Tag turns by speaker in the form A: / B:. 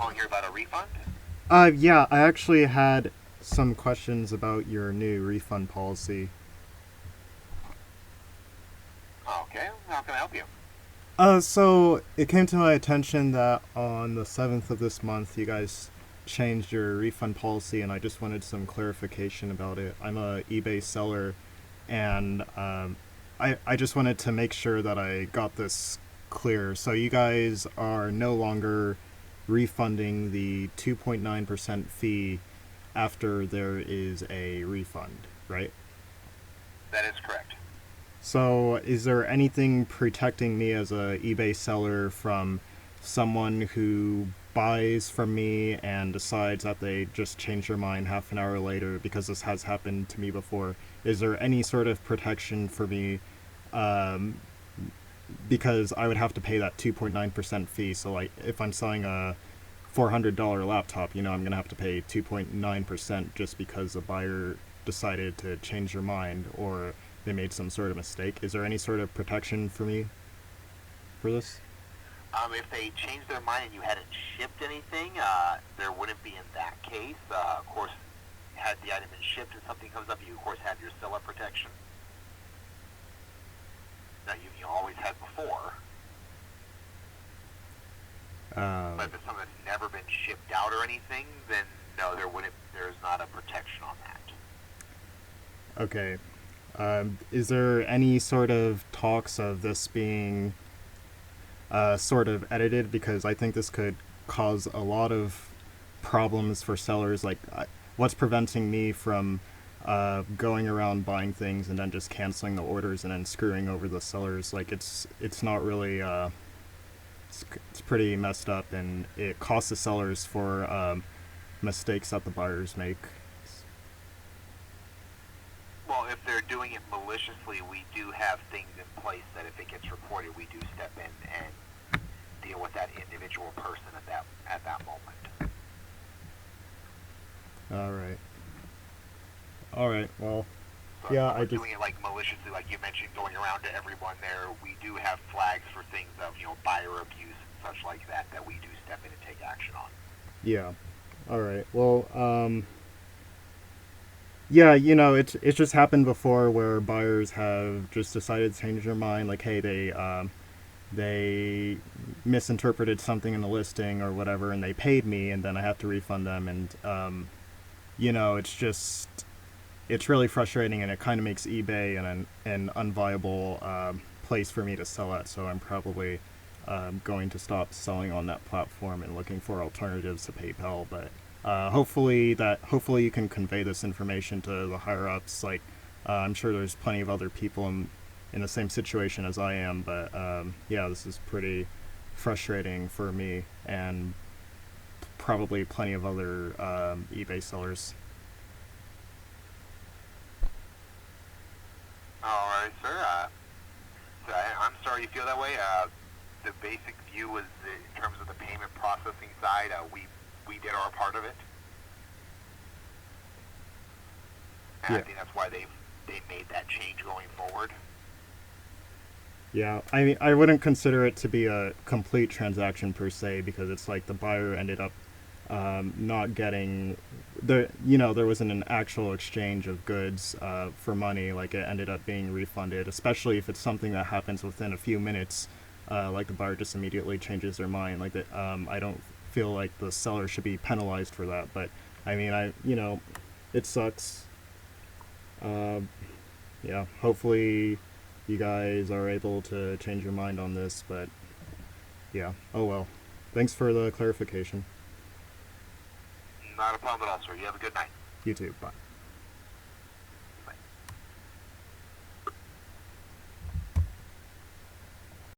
A: calling here about a refund?
B: Yeah, I actually had some questions about your new refund policy.
A: Okay, how can I help you?
B: So it came to my attention that on the 7th of this month, you guys changed your refund policy, and I just wanted some clarification about it. I'm a eBay seller, and I just wanted to make sure that I got this clear. So you guys are no longer refunding the 2.9% fee after there is a refund, right?
A: That is correct.
B: So, is there anything protecting me as a eBay seller from someone who buys from me and decides that they just change their mind half an hour later, because this has happened to me before? Is there any sort of protection for me? Um, because I would have to pay that 2.9% fee. So, like, if I'm selling a $400 laptop, I'm going to have to pay 2.9% just because a buyer decided to change their mind or they made some sort of mistake. Is there any sort of protection for me for this?
A: If they changed their mind and you hadn't shipped anything, there wouldn't be in that case. Of course, had the item been shipped and something comes up, you of course have your seller protection that you always had before.
B: Um,
A: But if it's something that's never been shipped out or anything, then no, there's not a protection on that.
B: okay. Is there any sort of talks of this being sort of edited? Because I think this could cause a lot of problems for sellers. Like, what's preventing me from going around buying things and then just canceling the orders and then screwing over the sellers? Like, it's not really it's pretty messed up, and it costs the sellers for mistakes that the buyers make.
A: Well, if they're doing it maliciously, we do have things in place that if it gets reported, we do step in and deal with that individual person at that moment.
B: All right. All right. Well,
A: So if
B: yeah. I
A: someone's
B: just
A: doing it like maliciously, like you mentioned, going around to everyone there, we do have flags for things of buyer abuse and such like that we do step in and take action on.
B: yeah. All right. Well, yeah. It's just happened before where buyers have just decided to change their mind. Like, hey, they misinterpreted something in the listing or whatever, and they paid me, and then I have to refund them, and it's just it's really frustrating, and it kind of makes eBay an unviable place for me to sell at. So I'm probably going to stop selling on that platform and looking for alternatives to PayPal. But hopefully you can convey this information to the higher ups. Like, I'm sure there's plenty of other people in the same situation as I am. But yeah, this is pretty frustrating for me and probably plenty of other eBay sellers.
A: All right, sir. I'm sorry you feel that way. The basic view was in terms of the payment processing side, we did our part of it, and I
B: Yeah.
A: think that's why they made that change going forward.
B: Yeah, I mean, I wouldn't consider it to be a complete transaction per se, because it's like the buyer ended up not getting there wasn't an actual exchange of goods for money. Like, it ended up being refunded, especially if it's something that happens within a few minutes. Like, the buyer just immediately changes their mind. Like that, I don't feel like the seller should be penalized for that. But I mean, it sucks. Uh, yeah, hopefully you guys are able to change your mind on this, but yeah, oh well. Thanks for the clarification.
A: Not a problem at all, sir. You have a good night.
B: You too. Bye.